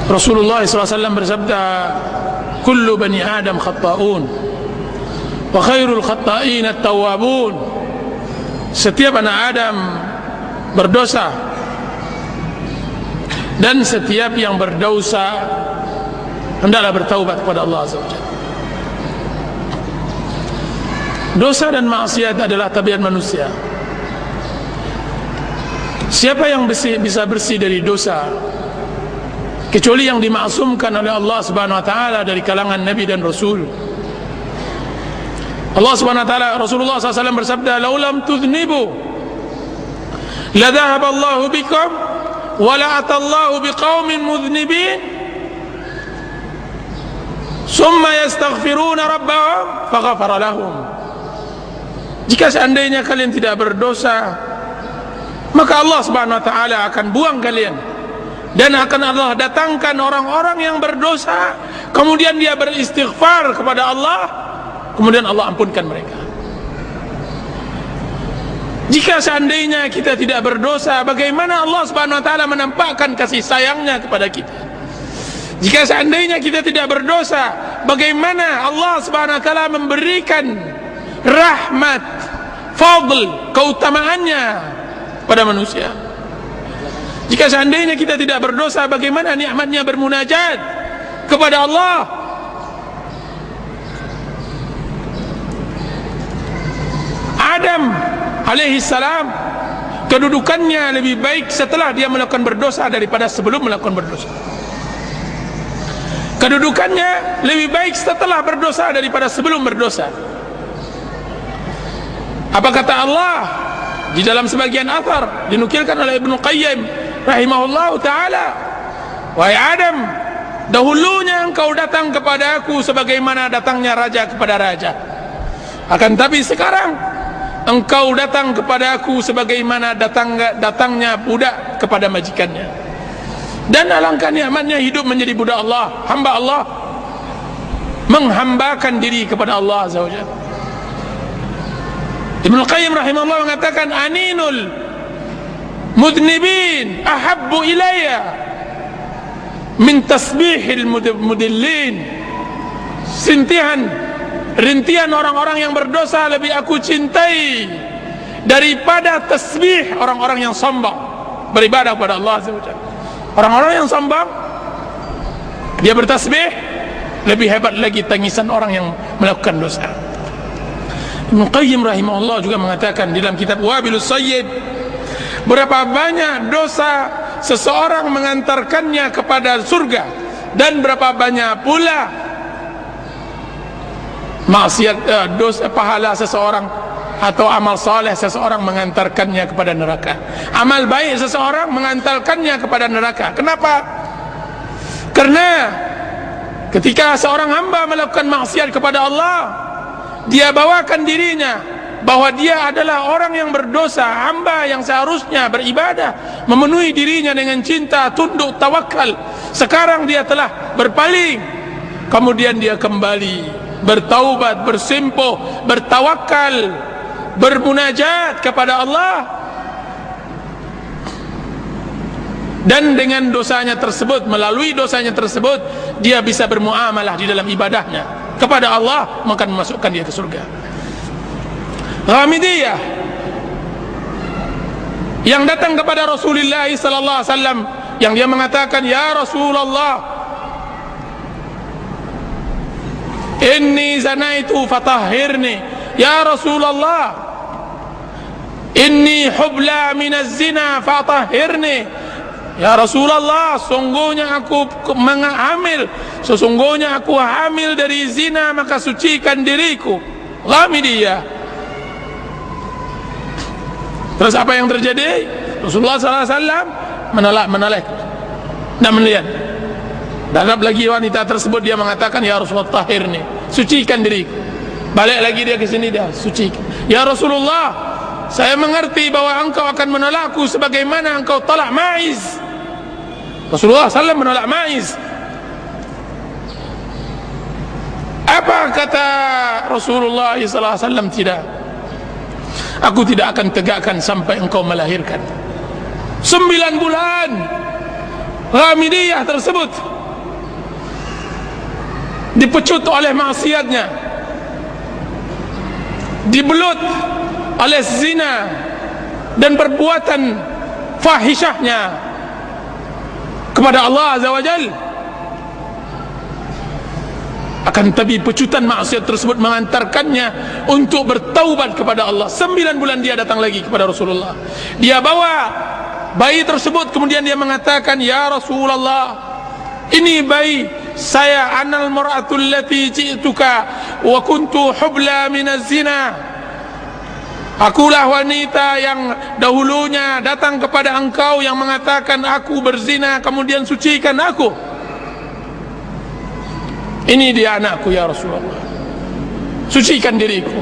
Rasulullah SAW bersabda, kullu bani Adam khatta'un wa khairul khatta'in at-tawwabun. Setiap anak Adam berdosa, dan setiap yang berdosa hendaklah bertaubat kepada Allah Azza wa Jalla. Dosa dan maksiat adalah tabiat manusia. Siapa yang bisa bersih dari dosa kecuali yang dimaksumkan oleh Allah Subhanahu wa taala dari kalangan nabi dan rasul? Allah Subhanahu wa taala, Rasulullah SAW bersabda, "Lau lam tudhnibu la dhahaba Allahu bikum wa la atallahu biqaumin mudhnibin summa yastaghfiruna rabbahum faghfara lahum." Jika seandainya kalian tidak berdosa, maka Allah Subhanahu wa taala akan buang kalian, dan akan Allah datangkan orang-orang yang berdosa, kemudian dia beristighfar kepada Allah, kemudian Allah ampunkan mereka. Jika seandainya kita tidak berdosa, bagaimana Allah Subhanahu wa taala menampakkan kasih sayangnya kepada kita? Jika seandainya kita tidak berdosa, bagaimana Allah Subhanahu wa taala memberikan rahmat, fadl, keutamaannya pada manusia? Jika seandainya kita tidak berdosa, bagaimana nikmatnya bermunajat kepada Allah? Adam alaihi salam, kedudukannya lebih baik setelah dia melakukan berdosa daripada sebelum melakukan berdosa. Kedudukannya lebih baik setelah berdosa daripada sebelum berdosa. Apa kata Allah di dalam sebagian athar dinukilkan oleh Ibnu Qayyim rahimahullahu ta'ala? Wahai Adam, dahulunya engkau datang kepada aku sebagaimana datangnya raja kepada raja, akan tapi sekarang engkau datang kepada aku sebagaimana datangnya budak kepada majikannya. Dan alangkah nikmatnya hidup menjadi budak Allah, hamba Allah, menghambakan diri kepada Allah Azza wa Jalla. Ibnu Qayyim rahimahullah mengatakan, aninul mudnibin ahabbu ilayya min tasbihil mudillin. Rintihan orang-orang yang berdosa lebih aku cintai daripada tasbih orang-orang yang sombong beribadah kepada Allah Azza wa Jalla. Orang-orang yang sombong, dia bertasbih, lebih hebat lagi tangisan orang yang melakukan dosa. Ibnu Qayyim rahimahullah juga mengatakan di dalam kitab Wabilus Sayyid, berapa banyak dosa seseorang mengantarkannya kepada surga, dan berapa banyak pula maksiat, dosa, pahala seseorang atau amal saleh seseorang mengantarkannya kepada neraka. Amal baik seseorang mengantarkannya kepada neraka. Kenapa? Karena ketika seorang hamba melakukan maksiat kepada Allah, dia bawakan dirinya bahwa dia adalah orang yang berdosa, hamba yang seharusnya beribadah, memenuhi dirinya dengan cinta, tunduk, tawakal. Sekarang dia telah berpaling, kemudian dia kembali bertaubat, bersimpuh, bertawakal, bermunajat kepada Allah, dan dengan dosanya tersebut, melalui dosanya tersebut, dia bisa bermuamalah di dalam ibadahnya kepada Allah, maka memasukkan dia ke surga. Ghamidiyah yang datang kepada Rasulullah sallallahu alaihi wasallam, yang dia mengatakan, ya Rasulullah, inni zanaitu fatahhirni. Ya Rasulullah, inni hubla minaz zina fatahhirni. Ya Rasulullah, sungguhnya aku hamil, sesungguhnya aku hamil dari zina, maka sucikan diriku. Ghamidiyah. Terus apa yang terjadi? Rasulullah SAW menolak, tidak melihat. Datang lagi wanita tersebut, dia mengatakan, ya Rasulullah, tahirni, sucikan diriku. Balik lagi dia ke sini, dia sucikan. Ya Rasulullah, saya mengerti bahwa engkau akan menolakku sebagaimana engkau tolak Ma'iz. Rasulullah SAW menolak Ma'iz. Apa kata Rasulullah SAW? Tidak, aku tidak akan tegakkan sampai engkau melahirkan. 9 bulan Ghamidiyah tersebut dipecut oleh maksiatnya, dibelut oleh zina dan perbuatan fahisyahnya kepada Allah Azza wa Jalla. Akan tapi pecutan maksiat tersebut mengantarkannya untuk bertaubat kepada Allah. 9 bulan dia datang lagi kepada Rasulullah. Dia bawa bayi tersebut, kemudian dia mengatakan, "Ya Rasulullah, ini bayi saya, anal mar'atul lati ji'tuka wa kuntu hubla minaz zina." Akulah wanita yang dahulunya datang kepada engkau yang mengatakan aku berzina, kemudian sucikan aku. Ini dia anakku ya Rasulullah, sucikan diriku.